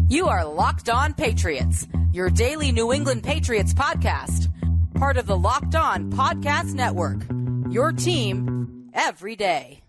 You are Locked On Patriots, your daily New England Patriots podcast. Part of the Locked On Podcast Network, your team every day.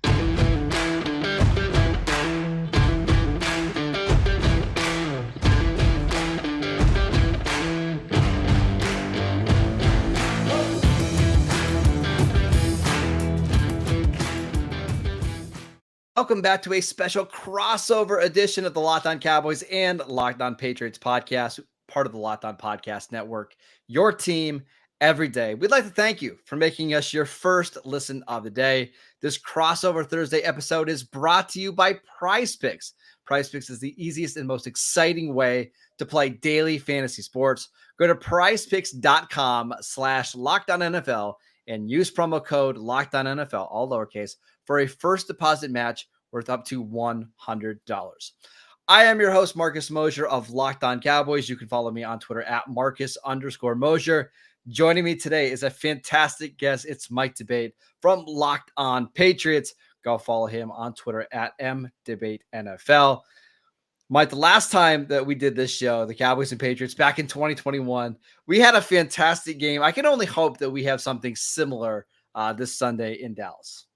Welcome back to a special crossover edition of the Locked On Cowboys and Locked On Patriots podcast, part of the Locked On Podcast Network, your team every day. We'd like to thank you for making us your first listen of the day. This crossover Thursday episode is brought to you by PrizePicks. PrizePicks is the easiest and most exciting way to play daily fantasy sports. Go to prizepicks.com/LockedOnNFL and use promo code LockedOnNFL, all lowercase, for a first deposit match worth up to $100. I am your host, Marcus Mosher of Locked On Cowboys. You can follow me on Twitter at Marcus_Mosher. Joining me today is a fantastic guest. It's Mike Debate from Locked On Patriots. Go follow him on Twitter at MDebateNFL. Mike, the last time that we did this show, the Cowboys and Patriots, back in 2021, we had a fantastic game. I can only hope that we have something similar this Sunday in Dallas.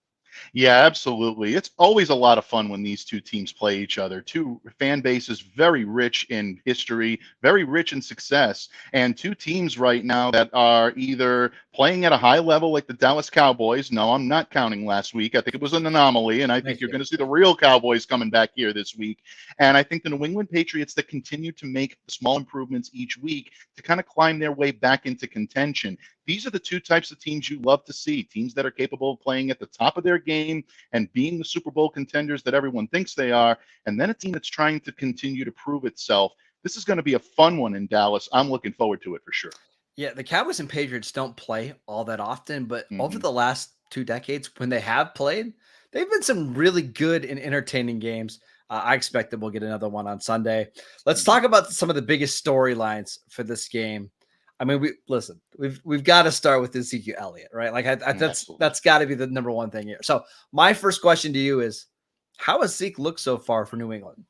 Yeah, absolutely. It's always a lot of fun when these two teams play each other. Two fan bases very rich in history, very rich in success, and two teams right now that are either playing at a high level like the Dallas Cowboys. No, I'm not counting last week. I think it was an anomaly, and I think you're going to see the real Cowboys coming back here this week. And I think the New England Patriots that continue to make small improvements each week to kind of climb their way back into contention. These are the two types of teams you love to see, teams that are capable of playing at the top of their game and being the Super Bowl contenders that everyone thinks they are, and then a team that's trying to continue to prove itself. This is going to be a fun one in Dallas. I'm looking forward to it for sure. Yeah, the Cowboys and Patriots don't play all that often, but over the last 2 decades, when they have played, they've been some really good and entertaining games. I expect that we'll get another one on Sunday. Let's talk about some of the biggest storylines for this game. I mean, we've got to start with Ezekiel Elliott, right? Like that's got to be the number one thing here. So my first question to you is, how has Zeke looked so far for New England?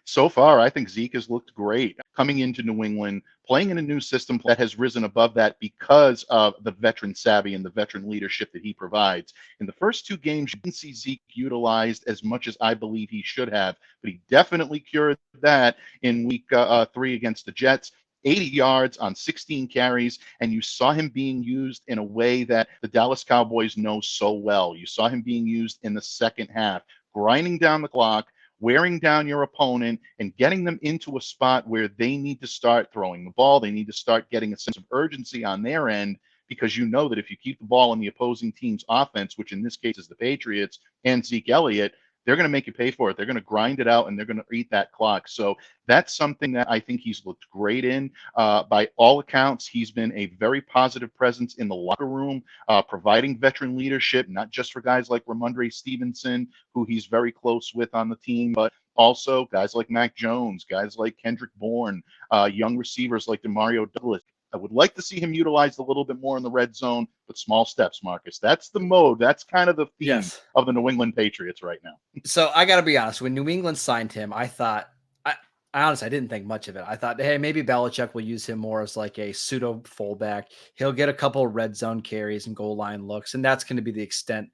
So far, I think Zeke has looked great coming into New England, playing in a new system that has risen above that because of the veteran savvy and the veteran leadership that he provides. In the first 2 games, you didn't see Zeke utilized as much as I believe he should have, but he definitely cured that in week 3 against the Jets. 80 yards on 16 carries, and you saw him being used in a way that the Dallas Cowboys know so well. You saw him being used in the second half, grinding down the clock, wearing down your opponent, and getting them into a spot where they need to start throwing the ball. They need to start getting a sense of urgency on their end, because you know that if you keep the ball in the opposing team's offense, which in this case is the Patriots and Zeke Elliott, they're going to make you pay for it. They're going to grind it out, and they're going to eat that clock. So that's something that I think he's looked great in. By all accounts, he's been a very positive presence in the locker room, providing veteran leadership, not just for guys like Ramondre Stevenson, who he's very close with on the team, but also guys like Mac Jones, guys like Kendrick Bourne, young receivers like Demario Douglas. I would like to see him utilized a little bit more in the red zone, but small steps, Marcus. That's the mode. That's kind of the theme of the New England Patriots right now. So I got to be honest. When New England signed him, I thought, I honestly, I didn't think much of it. I thought, hey, maybe Belichick will use him more as like a pseudo fullback. He'll get a couple of red zone carries and goal line looks, and that's going to be the extent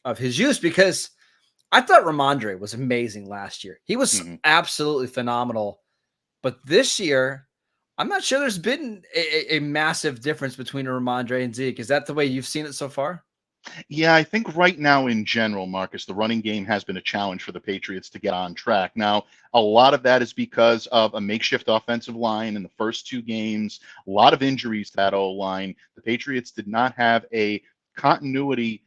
of his use, because I thought Ramondre was amazing last year. He was absolutely phenomenal. But this year, I'm not sure there's been a massive difference between Ramondre and Zeke. Is that the way you've seen it so far? Yeah, I think right now in general, Marcus, the running game has been a challenge for the Patriots to get on track. Now, a lot of that is because of a makeshift offensive line in the first 2 games, a lot of injuries to that O-line. The Patriots did not have a continuity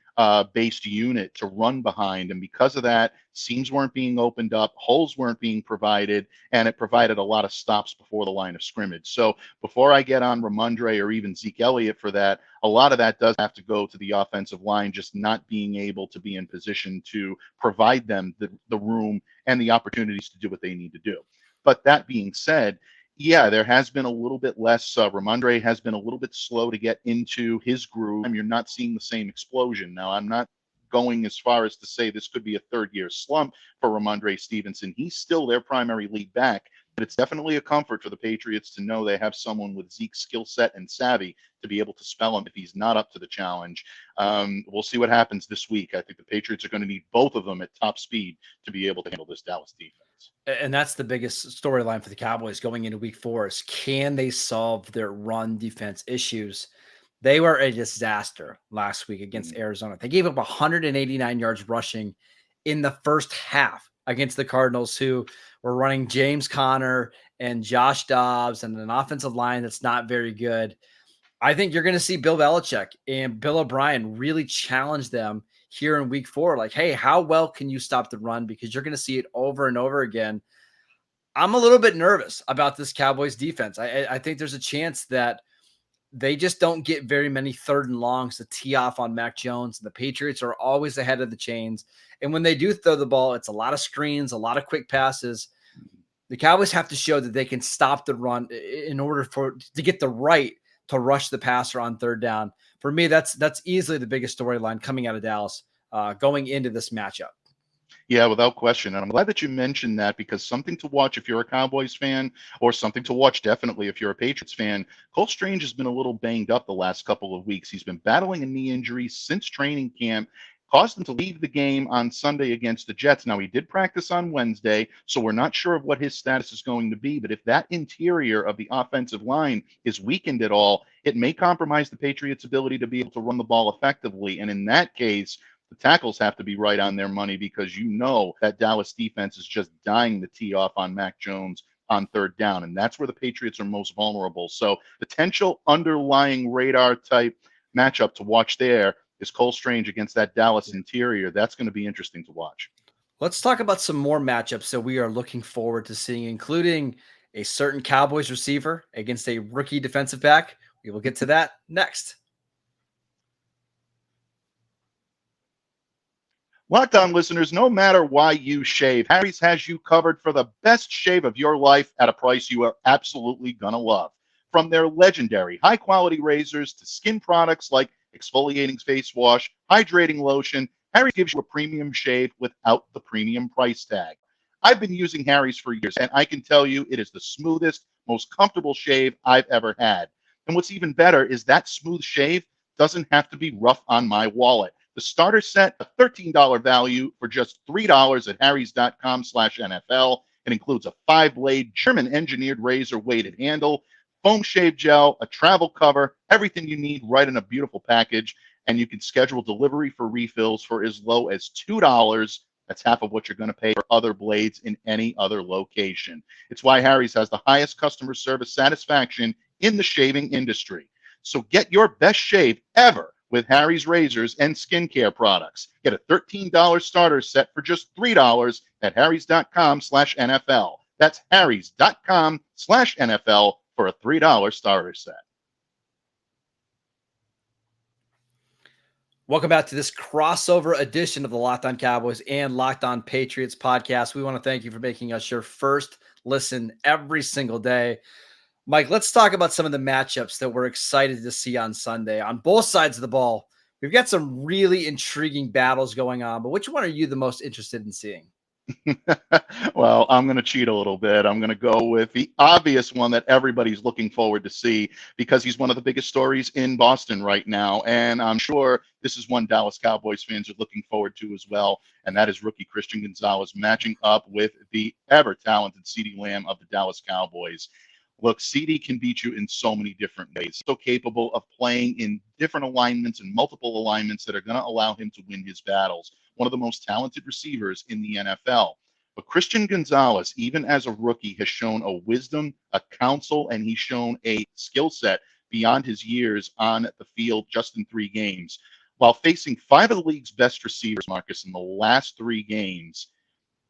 based unit to run behind. And because of that, seams weren't being opened up, holes weren't being provided, and it provided a lot of stops before the line of scrimmage. So before I get on Ramondre or even Zeke Elliott for that, a lot of that does have to go to the offensive line just not being able to be in position to provide them the room and the opportunities to do what they need to do. But that being said, yeah, there has been a little bit less. Ramondre has been a little bit slow to get into his groove. You're not seeing the same explosion. Now, I'm not going as far as to say this could be a third-year slump for Ramondre Stevenson. He's still their primary lead back. But it's definitely a comfort for the Patriots to know they have someone with Zeke's skill set and savvy to be able to spell him if he's not up to the challenge. We'll see what happens this week. I think the Patriots are going to need both of them at top speed to be able to handle this Dallas defense. And that's the biggest storyline for the Cowboys going into week 4 is can they solve their run defense issues? They were a disaster last week against Arizona. They gave up 189 yards rushing in the first half against the Cardinals, who were running James Conner and Josh Dobbs and an offensive line that's not very good. I think you're going to see Bill Belichick and Bill O'Brien really challenge them here in week 4. Like, hey, how well can you stop the run? Because you're going to see it over and over again. I'm a little bit nervous about this Cowboys defense. I think there's a chance that they just don't get very many 3rd and longs to tee off on Mac Jones. The Patriots are always ahead of the chains. And when they do throw the ball, it's a lot of screens, a lot of quick passes. The Cowboys have to show that they can stop the run in order to get the right to rush the passer on 3rd down. For me, that's easily the biggest storyline coming out of Dallas going into this matchup. Yeah, without question. And I'm glad that you mentioned that, because something to watch if you're a Cowboys fan, or something to watch definitely if you're a Patriots fan. Cole Strange has been a little banged up the last couple of weeks. He's been battling a knee injury since training camp, caused him to leave the game on Sunday against the Jets. Now, he did practice on Wednesday, so we're not sure of what his status is going to be. But if that interior of the offensive line is weakened at all, it may compromise the Patriots' ability to be able to run the ball effectively. And in that case, the tackles have to be right on their money, because you know that Dallas defense is just dying to tee off on Mac Jones on 3rd down. And that's where the Patriots are most vulnerable. So potential underlying radar type matchup to watch there is Cole Strange against that Dallas interior. That's going to be interesting to watch. Let's talk about some more matchups that we are looking forward to seeing, including a certain Cowboys receiver against a rookie defensive back. We will get to that next. Locked On listeners, no matter why you shave, Harry's has you covered for the best shave of your life at a price you are absolutely going to love. From their legendary high-quality razors to skin products like exfoliating face wash, hydrating lotion, Harry gives you a premium shave without the premium price tag. I've been using Harry's for years, and I can tell you it is the smoothest, most comfortable shave I've ever had. And what's even better is that smooth shave doesn't have to be rough on my wallet. The starter set, a $13 value for just $3 at harrys.com/NFL. It includes a 5-blade German-engineered razor-weighted handle, foam shave gel, a travel cover, everything you need right in a beautiful package. And you can schedule delivery for refills for as low as $2. That's half of what you're going to pay for other blades in any other location. It's why Harry's has the highest customer service satisfaction in the shaving industry. So get your best shave ever with Harry's razors and skincare products. Get a $13 starter set for just $3 at harrys.com/NFL. That's harrys.com/NFL for a $3 starter set. Welcome back to this crossover edition of the Locked On Cowboys and Locked On Patriots podcast. We want to thank you for making us your first listen every single day. Mike, let's talk about some of the matchups that we're excited to see on Sunday. On both sides of the ball, we've got some really intriguing battles going on, but which one are you the most interested in seeing? Well, I'm going to cheat a little bit. I'm going to go with the obvious one that everybody's looking forward to see, because he's one of the biggest stories in Boston right now. And I'm sure this is one Dallas Cowboys fans are looking forward to as well. And that is rookie Christian Gonzalez matching up with the ever-talented CeeDee Lamb of the Dallas Cowboys. Look, CeeDee can beat you in so many different ways. So capable of playing in different alignments and multiple alignments that are going to allow him to win his battles. One of the most talented receivers in the NFL. But Christian Gonzalez, even as a rookie, has shown a wisdom, a counsel, and he's shown a skill set beyond his years on the field just in 3 games. While facing 5 of the league's best receivers, Marcus, in the last 3 games,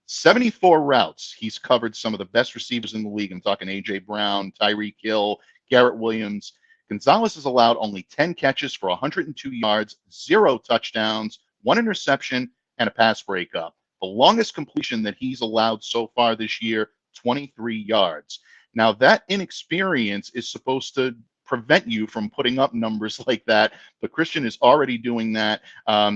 74 routes. He's covered some of the best receivers in the league. I'm talking A.J. Brown, Tyreek Hill, Garrett Williams. Gonzalez has allowed only 10 catches for 102 yards, 0 touchdowns, 1 interception, and a pass breakup. The longest completion that he's allowed so far this year, 23 yards. Now, that inexperience is supposed to prevent you from putting up numbers like that. But Christian is already doing that.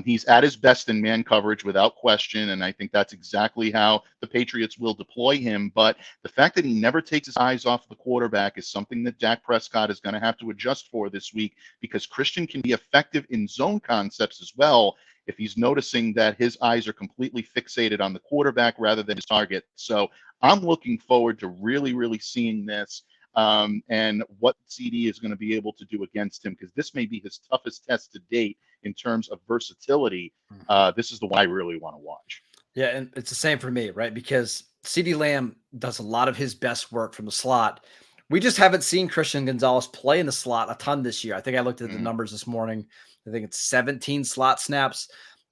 He's at his best in man coverage without question, and I think that's exactly how the Patriots will deploy him. But the fact that he never takes his eyes off the quarterback is something that Dak Prescott is going to have to adjust for this week, because Christian can be effective in zone concepts as well if he's noticing that his eyes are completely fixated on the quarterback rather than his target. So I'm looking forward to really, really seeing this and what CD is going to be able to do against him, because this may be his toughest test to date in terms of versatility. This is the one I really want to watch. Yeah, and it's the same for me, right? Because CeeDee Lamb does a lot of his best work from the slot. We just haven't seen Christian Gonzalez play in the slot a ton this year. I think I looked at the numbers this morning. I think it's 17 slot snaps.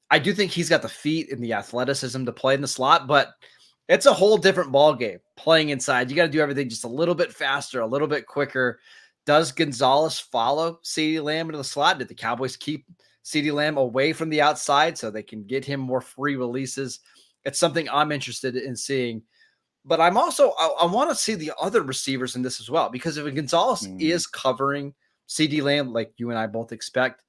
I do think he's got the feet and the athleticism to play in the slot, but it's a whole different ball game playing inside. You got to do everything just a little bit faster, a little bit quicker. Does Gonzalez follow CeeDee Lamb into the slot? Did the Cowboys keep CeeDee Lamb away from the outside so they can get him more free releases? It's something I'm interested in seeing. But I'm also, I want to see the other receivers in this as well, because if Gonzalez is covering CeeDee Lamb like you and I both expect,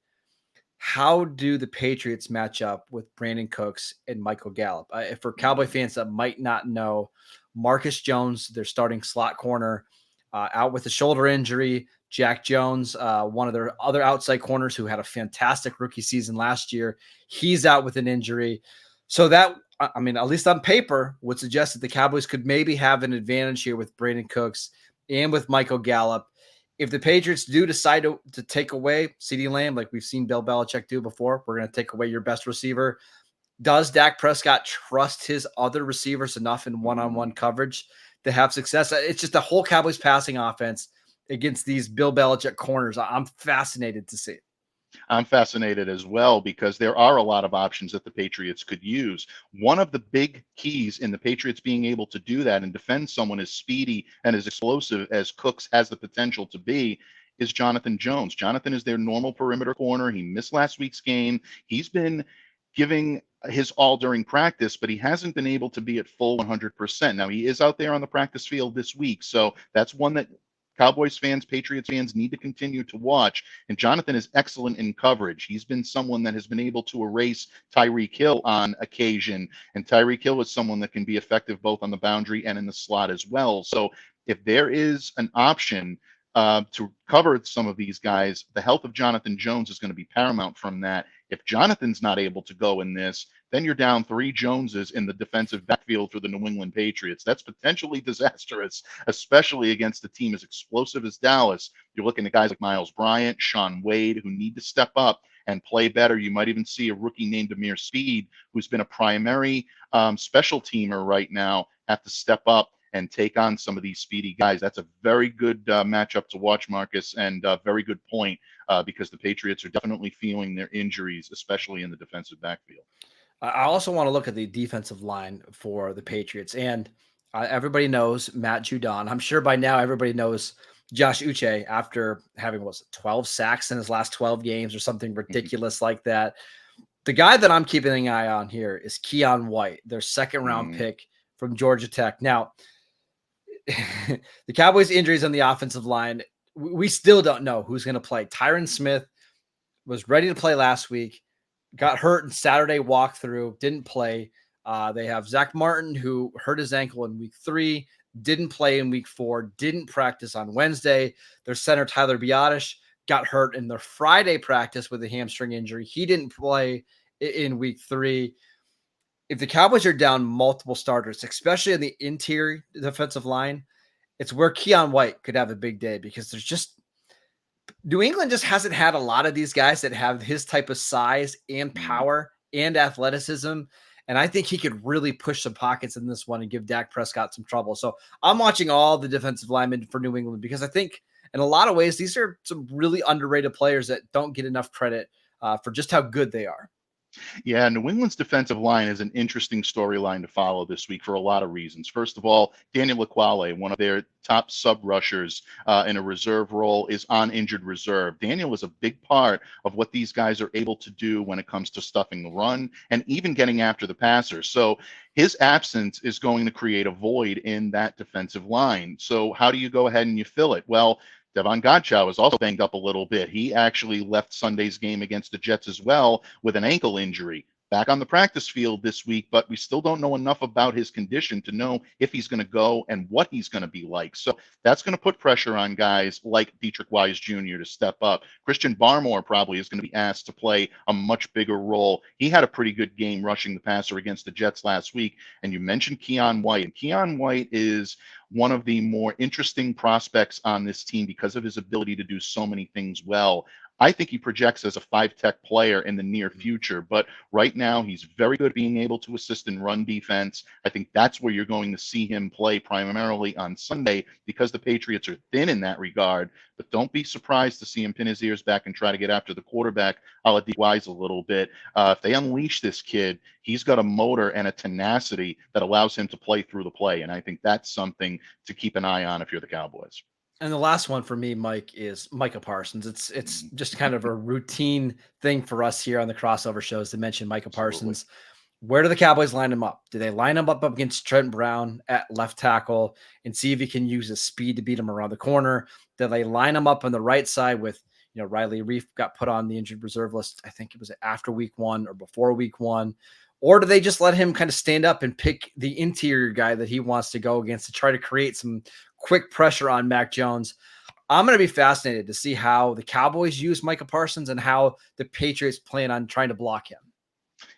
how do the Patriots match up with Brandon Cooks and Michael Gallup? For Cowboy fans that might not know, Marcus Jones, their starting slot corner, out with a shoulder injury. Jack Jones, one of their other outside corners who had a fantastic rookie season last year, he's out with an injury. So that, I mean, at least on paper, would suggest that the Cowboys could maybe have an advantage here with Brandon Cooks and with Michael Gallup. If the Patriots do decide to take away CeeDee Lamb, like we've seen Bill Belichick do before, we're going to take away your best receiver. Does Dak Prescott trust his other receivers enough in one-on-one coverage to have success? It's just a whole Cowboys passing offense against these Bill Belichick corners. I'm fascinated to see. I'm fascinated as well, because there are a lot of options that the Patriots could use. One of the big keys in the Patriots being able to do that and defend someone as speedy and as explosive as Cooks has the potential to be is Jonathan Jones. Jonathan is their normal perimeter corner. He missed last week's game. He's been giving his all during practice, but he hasn't been able to be at full 100%. Now, he is out there on the practice field this week, so that's one that Cowboys fans, Patriots fans need to continue to watch. And Jonathan is excellent in coverage. He's been someone that has been able to erase Tyreek Hill on occasion. And Tyreek Hill is someone that can be effective both on the boundary and in the slot as well. So if there is an option to cover some of these guys, the health of Jonathan Jones is going to be paramount from that. If Jonathan's not able to go in this, then you're down 3 Joneses in the defensive backfield for the New England Patriots. That's potentially disastrous, especially against a team as explosive as Dallas. You're looking at guys like Miles Bryant, Sean Wade, who need to step up and play better. You might even see a rookie named Amir Speed, who's been a primary special teamer right now, have to step up and take on some of these speedy guys. That's a very good matchup to watch, Marcus, and a very good point because the Patriots are definitely feeling their injuries, especially in the defensive backfield. I also want to look at the defensive line for the Patriots. And everybody knows Matt Judon. I'm sure by now everybody knows Josh Uche after having, 12 sacks in his last 12 games or something ridiculous like that. The guy that I'm keeping an eye on here is Keon White, their second-round pick from Georgia Tech. Now, the Cowboys' injuries on the offensive line, we still don't know who's going to play. Tyron Smith was ready to play last week, got hurt in Saturday walkthrough, didn't play. They have Zach Martin, who hurt his ankle in week 3, didn't play in week 4, didn't practice on Wednesday. Their center, Tyler Biotish, got hurt in their Friday practice with a hamstring injury. He didn't play in week 3. If the Cowboys are down multiple starters, especially in the interior defensive line, it's where Keon White could have a big day, because there's just New England just hasn't had a lot of these guys that have his type of size and power and athleticism. And I think he could really push some pockets in this one and give Dak Prescott some trouble. So I'm watching all the defensive linemen for New England, because I think in a lot of ways, these are some really underrated players that don't get enough credit for just how good they are. Yeah, New England's defensive line is an interesting storyline to follow this week for a lot of reasons. First of all, Daniel Ekuale, one of their top sub rushers in a reserve role, is on injured reserve. Daniel is a big part of what these guys are able to do when it comes to stuffing the run and even getting after the passer. So his absence is going to create a void in that defensive line. So how do you go ahead and you fill it? Well, Devon Godchow is also banged up a little bit. He actually left Sunday's game against the Jets as well with an ankle injury. Back on the practice field this week, but we still don't know enough about his condition to know if he's going to go and what he's going to be like. So that's going to put pressure on guys like Dietrich Wise Jr. to step up. Christian Barmore probably is going to be asked to play a much bigger role. He had a pretty good game rushing the passer against the Jets last week. And you mentioned Keion White. And Keion White is one of the more interesting prospects on this team because of his ability to do so many things well. I think he projects as a 5-tech player in the near future, but right now he's very good at being able to assist in run defense. I think that's where you're going to see him play primarily on Sunday because the Patriots are thin in that regard, but don't be surprised to see him pin his ears back and try to get after the quarterback, a la Wise a little bit. If they unleash this kid, he's got a motor and a tenacity that allows him to play through the play, and I think that's something to keep an eye on if you're the Cowboys. And the last one for me, Mike, is Micah Parsons. It's just kind of a routine thing for us here on the crossover shows to mention Micah Parsons. Where do the Cowboys line him up? Do they line him up against Trent Brown at left tackle and see if he can use his speed to beat him around the corner? Do they line him up on the right side with, Riley Reef got put on the injured reserve list? I think it was after week 1 or before week 1. Or do they just let him kind of stand up and pick the interior guy that he wants to go against to try to create some quick pressure on Mac Jones? I'm going to be fascinated to see how the Cowboys use Micah Parsons and how the Patriots plan on trying to block him.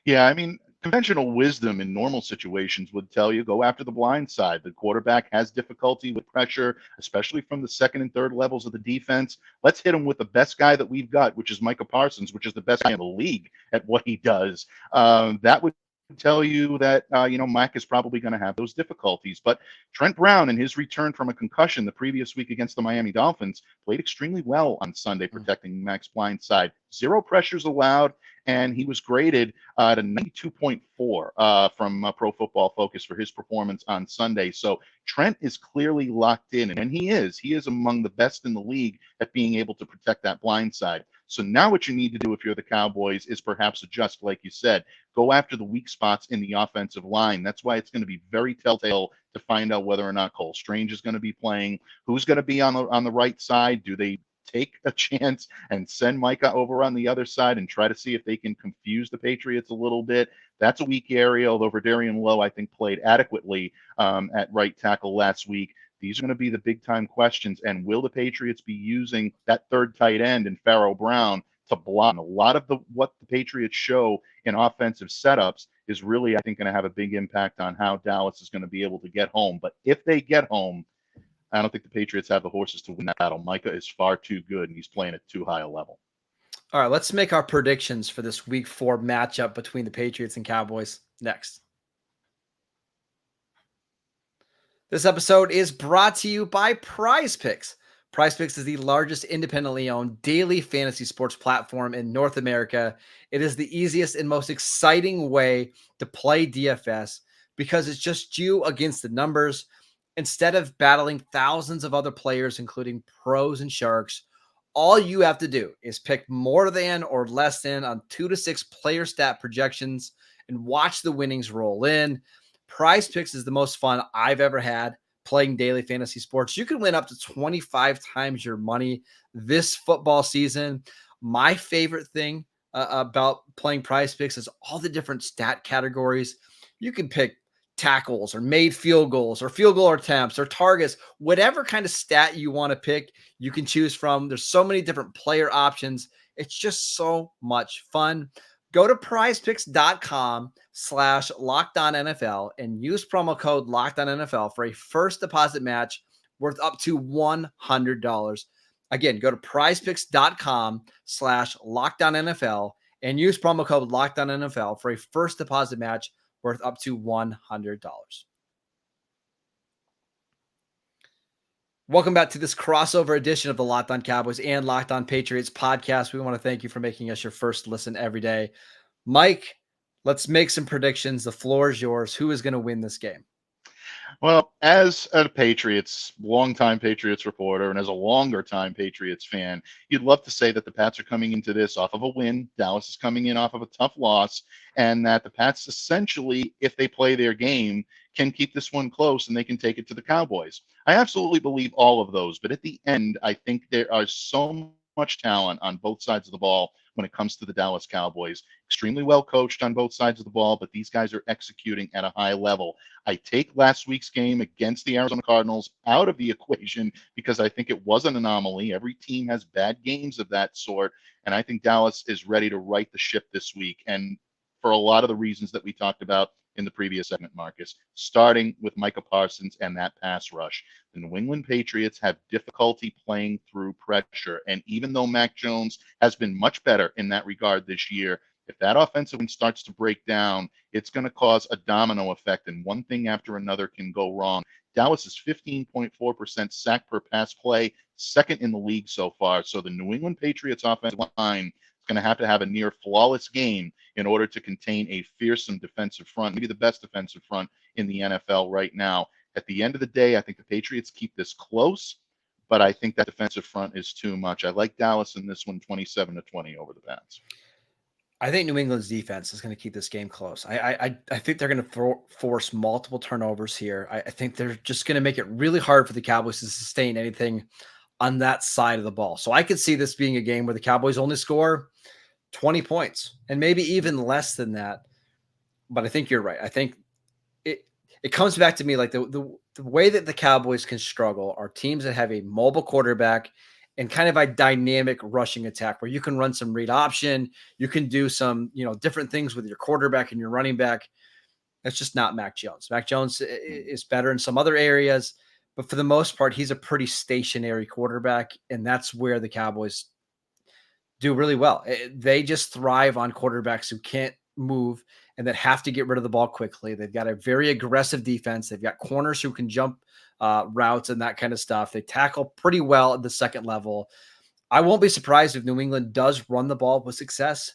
Yeah, I mean, conventional wisdom in normal situations would tell you go after the blind side. The quarterback has difficulty with pressure, especially from the second and third levels of the defense. Let's hit him with the best guy that we've got, which is Micah Parsons, which is the best guy in the league at what he does. That would tell you that, Mac is probably going to have those difficulties. But Trent Brown, in his return from a concussion the previous week against the Miami Dolphins, played extremely well on Sunday, protecting Mac's blind side. 0 pressures allowed, and he was graded at a 92.4 from Pro Football Focus for his performance on Sunday. So Trent is clearly locked in, and he is among the best in the league at being able to protect that blind side. So now what you need to do if you're the Cowboys is perhaps adjust, like you said, go after the weak spots in the offensive line. That's why it's going to be very telltale to find out whether or not Cole Strange is going to be playing, who's going to be on the right side. Do they take a chance and send Micah over on the other side and try to see if they can confuse the Patriots a little bit? That's a weak area, although Verdarian Lowe, I think, played adequately at right tackle last week. These are going to be the big-time questions. And will the Patriots be using that third tight end in Pharaoh Brown to block? A lot of what the Patriots show in offensive setups is really, I think, going to have a big impact on how Dallas is going to be able to get home. But if they get home, I don't think the Patriots have the horses to win that battle. Micah is far too good, and he's playing at too high a level. All right, let's make our predictions for this Week 4 matchup between the Patriots and Cowboys next. This episode is brought to you by PrizePicks. PrizePicks is the largest independently owned daily fantasy sports platform in North America. It is the easiest and most exciting way to play DFS because it's just you against the numbers. Instead of battling thousands of other players, including pros and sharks, all you have to do is pick more than or less than on 2 to 6 player stat projections and watch the winnings roll in. PrizePicks is the most fun I've ever had playing daily fantasy sports. You can win up to 25 times your money this football season. My favorite thing about playing PrizePicks is all the different stat categories. You can pick tackles or made field goals or field goal attempts or targets, whatever kind of stat you want to pick, you can choose from. There's so many different player options. It's just so much fun. Go to prizepicks.com/LockedOnNFL and use promo code LockedOnNFL for a first deposit match worth up to $100. Again, go to prizepicks.com/LockedOnNFL and use promo code LockedOnNFL for a first deposit match worth up to $100. Welcome back to this crossover edition of the Locked On Cowboys and Locked On Patriots podcast. We want to thank you for making us your first listen every day. Mike, let's make some predictions. The floor is yours. Who is going to win this game? Well, as a longtime Patriots reporter, and as a longer time Patriots fan, you'd love to say that the Pats are coming into this off of a win. Dallas is coming in off of a tough loss, and that the Pats essentially, if they play their game, can keep this one close and they can take it to the Cowboys. I absolutely believe all of those, but at the end, I think there are so much talent on both sides of the ball when it comes to the Dallas Cowboys. Extremely well coached on both sides of the ball, but these guys are executing at a high level. I take last week's game against the Arizona Cardinals out of the equation because I think it was an anomaly. Every team has bad games of that sort, and I think Dallas is ready to right the ship this week. And for a lot of the reasons that we talked about in the previous segment, Marcus, starting with Micah Parsons and that pass rush. The New England Patriots have difficulty playing through pressure. And even though Mac Jones has been much better in that regard this year, if that offensive one starts to break down, it's going to cause a domino effect, and one thing after another can go wrong. Dallas is 15.4% sack per pass play, second in the league so far. So the New England Patriots offensive line is going to have a near flawless game in order to contain a fearsome defensive front, maybe the best defensive front in the NFL right now. At the end of the day, I think the Patriots keep this close, but I think that defensive front is too much. I like Dallas in this one, 27-20 over the Pats. I think New England's defense is going to keep this game close. I think they're going to force multiple turnovers here. I think they're just going to make it really hard for the Cowboys to sustain anything on that side of the ball. So I could see this being a game where the Cowboys only score 20 points and maybe even less than that. But I think you're right. I think it comes back to me like the way that the Cowboys can struggle are teams that have a mobile quarterback and kind of a dynamic rushing attack where you can run some read option. You can do some, different things with your quarterback and your running back. That's just not Mac Jones. Mac Jones is better in some other areas, but for the most part, he's a pretty stationary quarterback. And that's where the Cowboys do really well. They just thrive on quarterbacks who can't move and that have to get rid of the ball quickly. They've got a very aggressive defense. They've got corners who can jump routes and that kind of stuff. They tackle pretty well at the second level. I won't be surprised if New England does run the ball with success,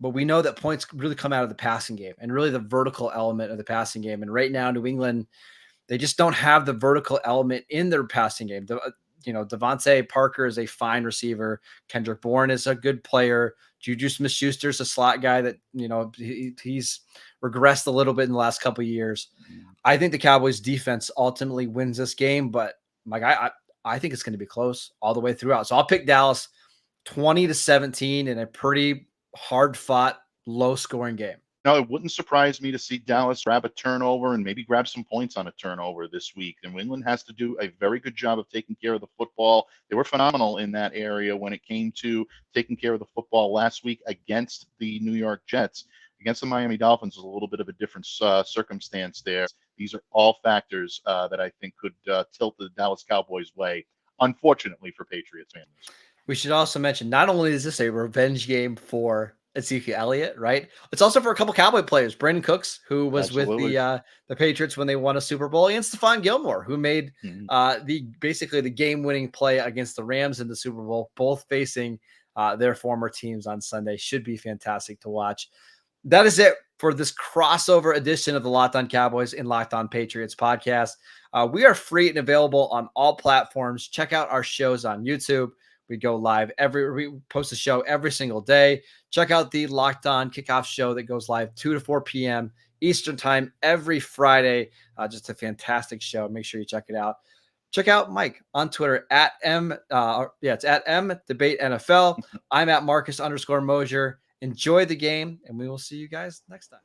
but we know that points really come out of the passing game and really the vertical element of the passing game. And right now, New England, they just don't have the vertical element in their passing game. Devontae Parker is a fine receiver. Kendrick Bourne is a good player. Juju Smith-Schuster is a slot guy that, he's regressed a little bit in the last couple of years. I think the Cowboys defense ultimately wins this game, but Mike, I think it's going to be close all the way throughout. So I'll pick Dallas 20-17 in a pretty hard fought, low scoring game. Now, it wouldn't surprise me to see Dallas grab a turnover and maybe grab some points on a turnover this week. And New England has to do a very good job of taking care of the football. They were phenomenal in that area when it came to taking care of the football last week against the New York Jets. Against the Miami Dolphins is a little bit of a different circumstance there. These are all factors that I think could tilt the Dallas Cowboys' way, unfortunately for Patriots fans. We should also mention, not only is this a revenge game for Ezekiel Elliott, right? It's also for a couple Cowboy players. Brandon Cooks, who was Absolutely. with the Patriots when they won a Super Bowl, and Stephon Gilmore, who made basically the game-winning play against the Rams in the Super Bowl, both facing their former teams on Sunday. Should be fantastic to watch. That is it for this crossover edition of the Locked On Cowboys and Locked On Patriots podcast. We are free and available on all platforms. Check out our shows on YouTube. We go live we post a show every single day. Check out the Locked On Kickoff show that goes live 2 to 4 p.m. Eastern time every Friday. Just a fantastic show. Make sure you check it out. Check out Mike on Twitter at it's at MDebateNFL. I'm at Marcus _Mosher. Enjoy the game, and we will see you guys next time.